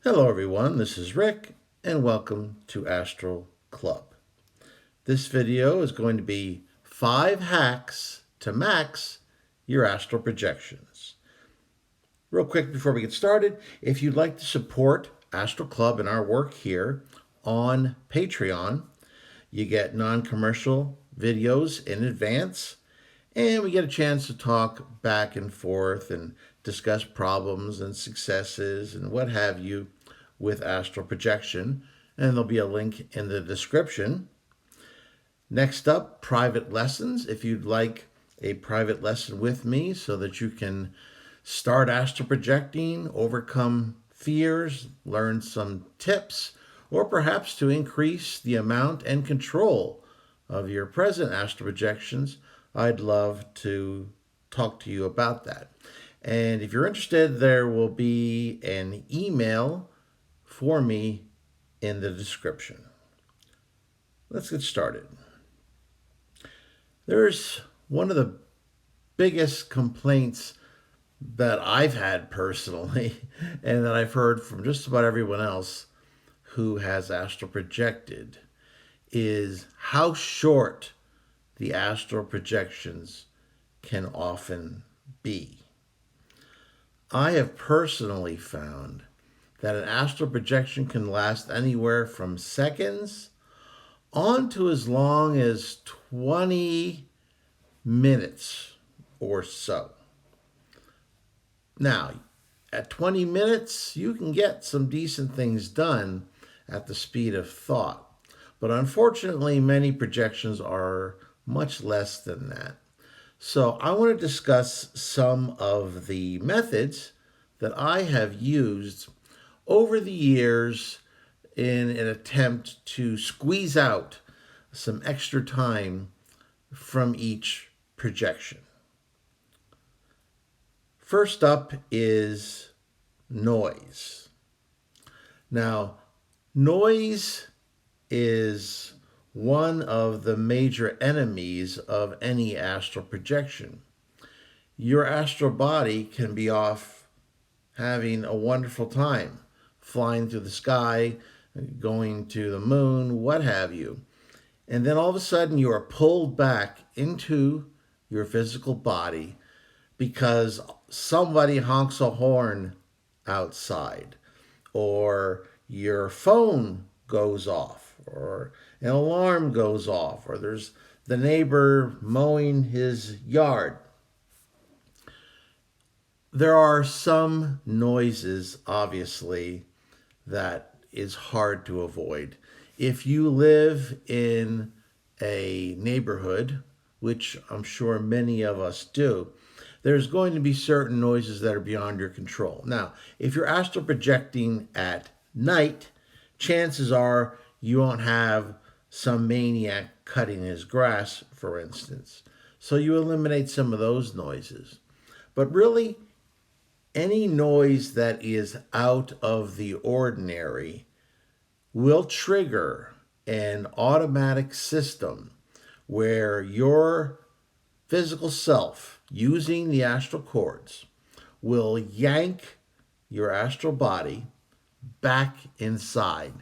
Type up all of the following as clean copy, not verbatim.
Hello everyone, this is Rick and welcome to Astral Club. This video is going to be 5 hacks to max your astral projections. Real quick before we get started, if you'd like to support Astral Club and our work here on Patreon, you get non-commercial videos in advance and we get a chance to talk back and forth and discuss problems and successes and what have you with astral projection. And there'll be a link in the description. Next up, private lessons. If you'd like a private lesson with me so that you can start astral projecting, overcome fears, learn some tips, or perhaps to increase the amount and control of your present astral projections, I'd love to talk to you about that. And if you're interested, there will be an email for me in the description. Let's get started. There's one of the biggest complaints that I've had personally, and that I've heard from just about everyone else who has astral projected, is how short the astral projections can often be. I have personally found that an astral projection can last anywhere from seconds on to as long as 20 minutes or so. Now, at 20 minutes, you can get some decent things done at the speed of thought. But unfortunately, many projections are much less than that. So I want to discuss some of the methods that I have used over the years in an attempt to squeeze out some extra time from each projection. First up is noise. Now, noise is one of the major enemies of any astral projection. Your astral body can be off having a wonderful time, flying through the sky, going to the moon, what have you. And then all of a sudden you are pulled back into your physical body because somebody honks a horn outside, or your phone goes off, or an alarm goes off, or there's the neighbor mowing his yard. There are some noises, obviously, that is hard to avoid. If you live in a neighborhood, which I'm sure many of us do, there's going to be certain noises that are beyond your control. Now, if you're astral projecting at night, chances are you won't have some maniac cutting his grass, for instance. So you eliminate some of those noises. But really, any noise that is out of the ordinary will trigger an automatic system where your physical self, using the astral cords, will yank your astral body back inside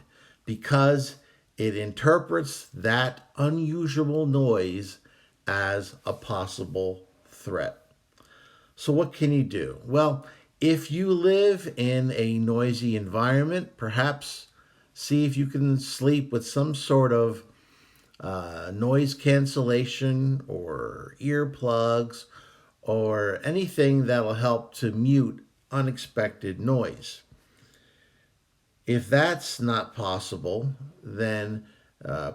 because it interprets that unusual noise as a possible threat. So what can you do? Well, if you live in a noisy environment, perhaps see if you can sleep with some sort of noise cancellation or earplugs or anything that will help to mute unexpected noise. If that's not possible, then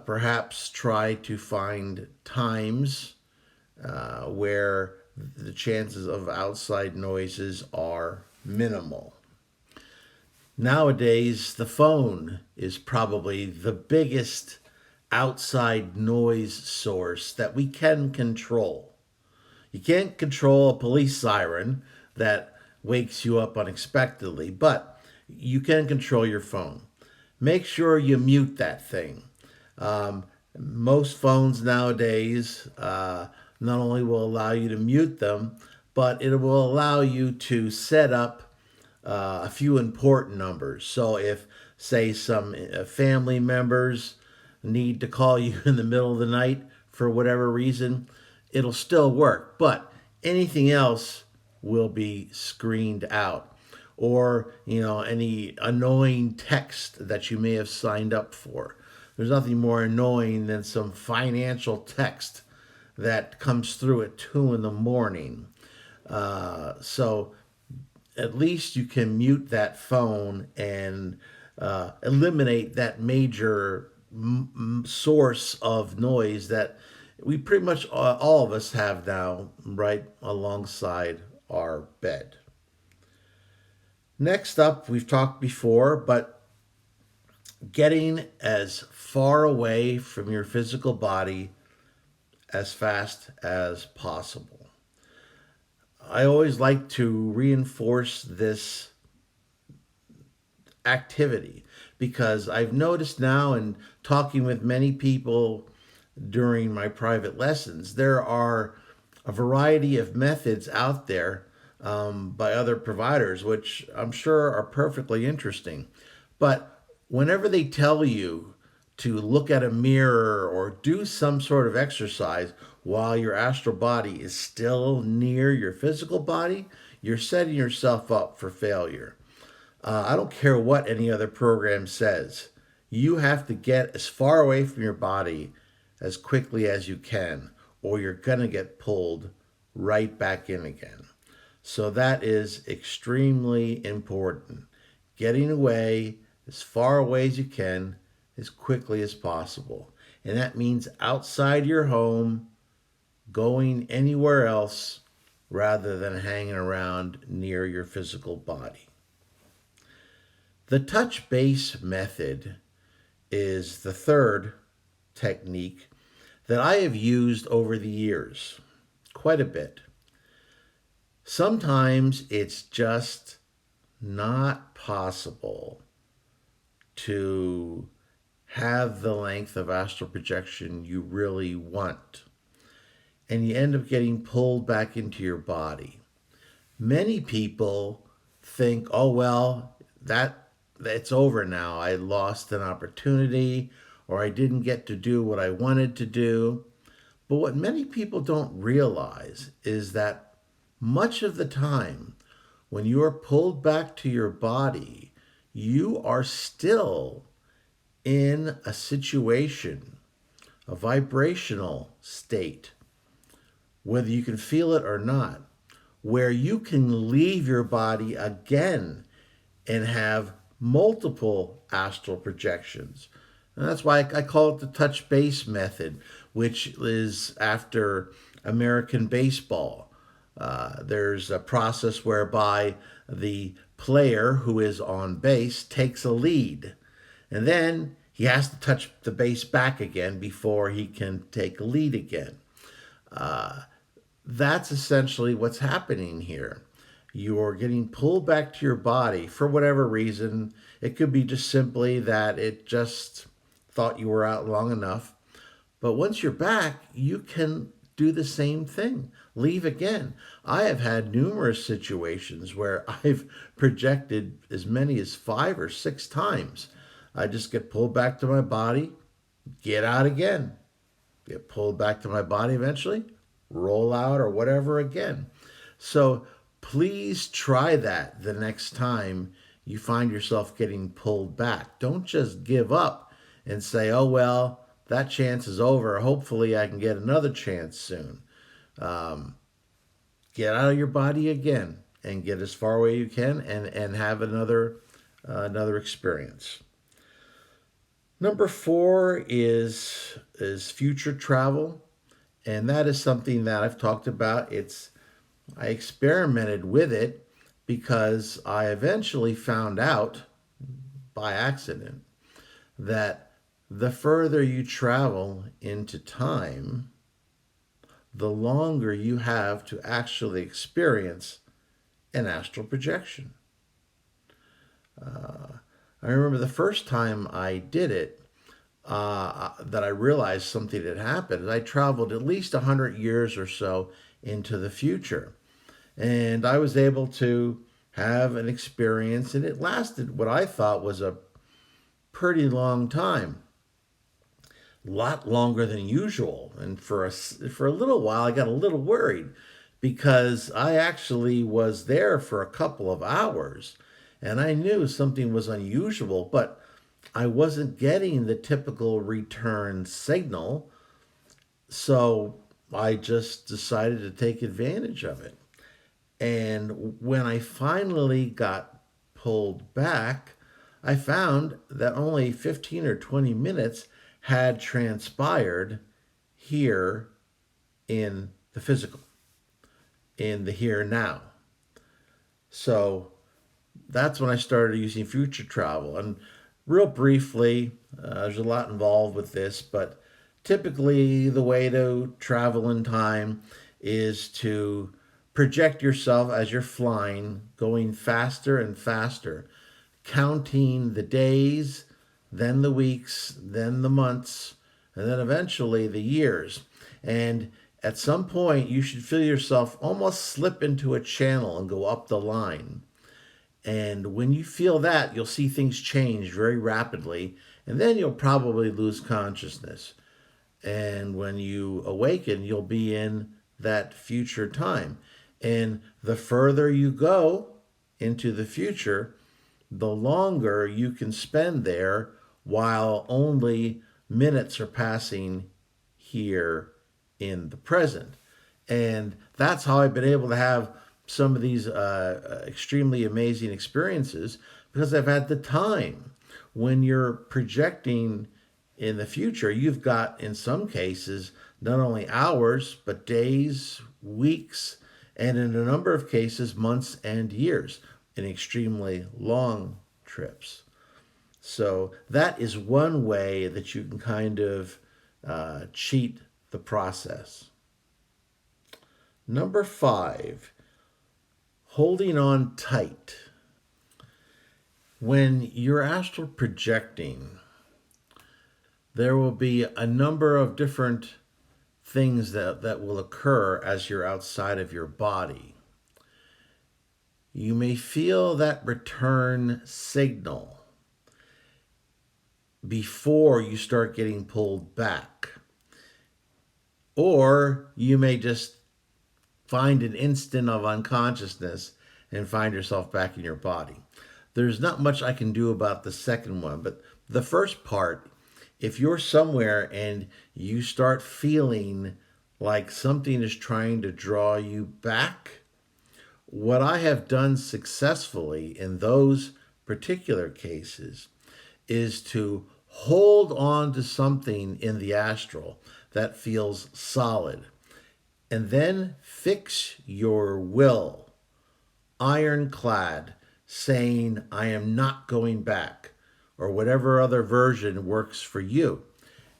perhaps try to find times where the chances of outside noises are minimal. Nowadays, the phone is probably the biggest outside noise source that we can control. You can't control a police siren that wakes you up unexpectedly, but you can control your phone. Make sure you mute that thing. Most phones nowadays not only will allow you to mute them, but it will allow you to set up a few important numbers. So if, say, some family members need to call you in the middle of the night for whatever reason, it'll still work. But anything else will be screened out. Or, any annoying text that you may have signed up for. There's nothing more annoying than some financial text that comes through at 2 in the morning. So at least you can mute that phone and eliminate that major source of noise that we pretty much all of us have now right alongside our bed. Next up, we've talked before, but getting as far away from your physical body as fast as possible. I always like to reinforce this activity because I've noticed now, in talking with many people during my private lessons, there are a variety of methods out there by other providers, which I'm sure are perfectly interesting. But whenever they tell you to look at a mirror or do some sort of exercise while your astral body is still near your physical body, you're setting yourself up for failure. I don't care what any other program says. You have to get as far away from your body as quickly as you can, or you're going to get pulled right back in again. So that is extremely important. Getting away as far away as you can, as quickly as possible. And that means outside your home, going anywhere else rather than hanging around near your physical body. The touch base method is the third technique that I have used over the years quite a bit. Sometimes it's just not possible to have the length of astral projection you really want, and you end up getting pulled back into your body. Many people think, oh, well, that's over now. I lost an opportunity, or I didn't get to do what I wanted to do. But what many people don't realize is that much of the time, when you are pulled back to your body, you are still in a situation, a vibrational state, whether you can feel it or not, where you can leave your body again and have multiple astral projections. And that's why I call it the touch base method, which is after American baseball. There's a process whereby the player who is on base takes a lead, and then he has to touch the base back again before he can take a lead again. That's essentially what's happening here. You're getting pulled back to your body for whatever reason. It could be just simply that it just thought you were out long enough. But once you're back, you can do the same thing. Leave again. I have had numerous situations where I've projected as many as 5 or 6 times. I just get pulled back to my body, get out again, get pulled back to my body eventually, roll out or whatever again. So please try that the next time you find yourself getting pulled back. Don't just give up and say, oh, well, that chance is over. Hopefully I can get another chance soon. Get out of your body again and get as far away you can and have another experience. Number 4 is future travel. And that is something that I've talked about. I experimented with it because I eventually found out by accident that the further you travel into time, the longer you have to actually experience an astral projection. I remember the first time I did it, that I realized something had happened. I traveled at least 100 years or so into the future. And I was able to have an experience, and it lasted what I thought was a pretty long time, a lot longer than usual. And for a little while, I got a little worried because I actually was there for a couple of hours, and I knew something was unusual, but I wasn't getting the typical return signal. So I just decided to take advantage of it. And when I finally got pulled back, I found that only 15 or 20 minutes had transpired here in the physical, in the here and now. So that's when I started using future travel. And real briefly, there's a lot involved with this, but typically the way to travel in time is to project yourself as you're flying, going faster and faster, counting the days, then the weeks, then the months, and then eventually the years. And at some point, you should feel yourself almost slip into a channel and go up the line. And when you feel that, you'll see things change very rapidly, and then you'll probably lose consciousness. And when you awaken, you'll be in that future time. And the further you go into the future, the longer you can spend there while only minutes are passing here in the present. And that's how I've been able to have some of these extremely amazing experiences because I've had the time. When you're projecting in the future, you've got, in some cases, not only hours, but days, weeks, and in a number of cases, months and years in extremely long trips. So that is one way that you can kind of cheat the process. Number 5, holding on tight. When you're astral projecting, there will be a number of different things that will occur as you're outside of your body. You may feel that return signal before you start getting pulled back. Or you may just find an instant of unconsciousness and find yourself back in your body. There's not much I can do about the second one, but the first part, if you're somewhere and you start feeling like something is trying to draw you back, what I have done successfully in those particular cases is to hold on to something in the astral that feels solid, and then fix your will, ironclad, saying, I am not going back, or whatever other version works for you.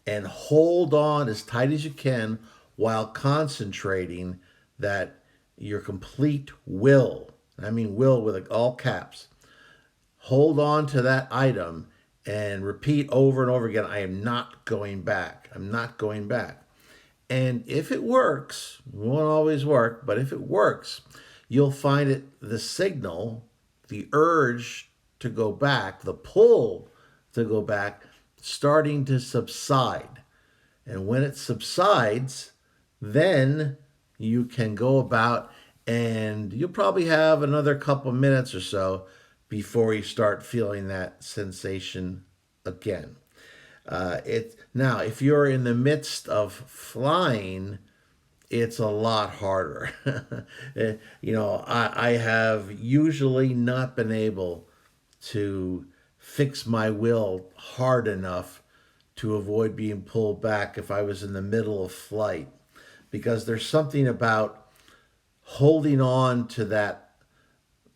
And hold on as tight as you can while concentrating that your complete will, I mean will with all caps, hold on to that item and repeat over and over again, I am not going back. I'm not going back. And if it works, it won't always work, but if it works, you'll find it, the signal, the urge to go back, the pull to go back, starting to subside. And when it subsides, then you can go about, and you'll probably have another couple minutes or so before you start feeling that sensation again. Now, if you're in the midst of flying, it's a lot harder. I have usually not been able to fix my will hard enough to avoid being pulled back if I was in the middle of flight, because there's something about holding on to that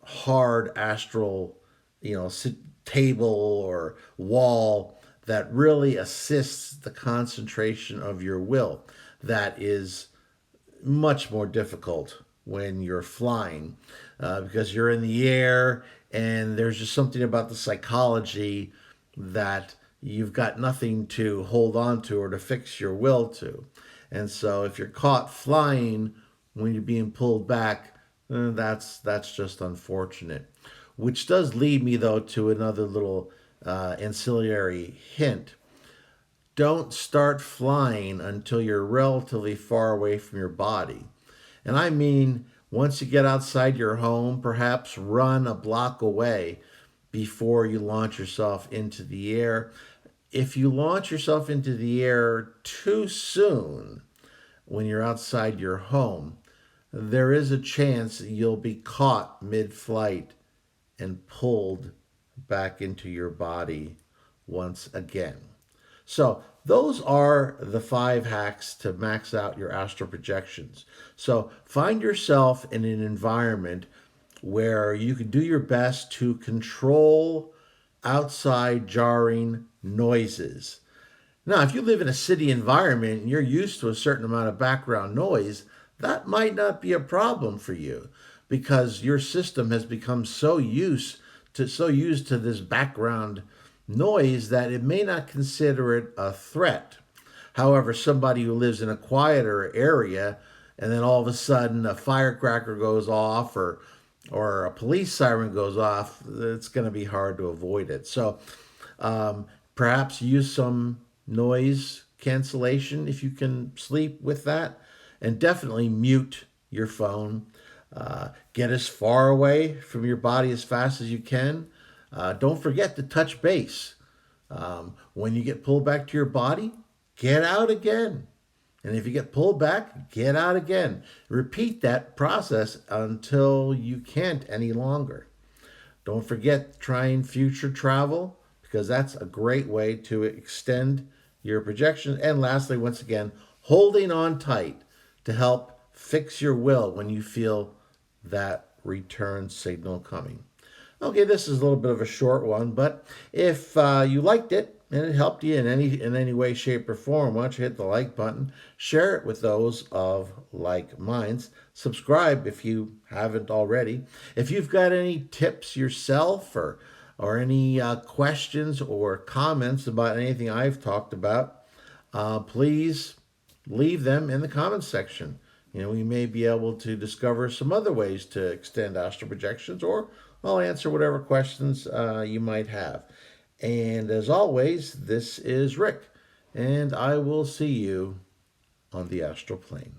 hard astral, table or wall that really assists the concentration of your will. That is much more difficult when you're flying because you're in the air, and there's just something about the psychology that you've got nothing to hold on to or to fix your will to. And so if you're caught flying when you're being pulled back, That's just unfortunate. Which does lead me though to another little ancillary hint. Don't start flying until you're relatively far away from your body. And I mean, once you get outside your home, perhaps run a block away before you launch yourself into the air. If you launch yourself into the air too soon when you're outside your home, there is a chance you'll be caught mid flight and pulled back into your body once again. So, those are the 5 hacks to max out your astral projections. So, find yourself in an environment where you can do your best to control outside jarring noises. Now, if you live in a city environment and you're used to a certain amount of background noise, that might not be a problem for you because your system has become so used to this background noise that it may not consider it a threat. However, somebody who lives in a quieter area and then all of a sudden a firecracker goes off or a police siren goes off, it's going to be hard to avoid it. So perhaps use some noise cancellation if you can sleep with that, and definitely mute your phone. Get as far away from your body as fast as you can. Don't forget to touch base. When you get pulled back to your body, get out again. And if you get pulled back, get out again. Repeat that process until you can't any longer. Don't forget trying future travel because that's a great way to extend your projection. And lastly, once again, holding on tight to help fix your will when you feel that return signal coming. Okay, this is a little bit of a short one, but if you liked it and it helped you in any way, shape, or form, why don't you hit the like button, share it with those of like minds, subscribe if you haven't already. If you've got any tips yourself or any questions or comments about anything I've talked about, please leave them in the comments section. We may be able to discover some other ways to extend astral projections, or I'll answer whatever questions you might have. And as always, this is Rick, and I will see you on the astral plane.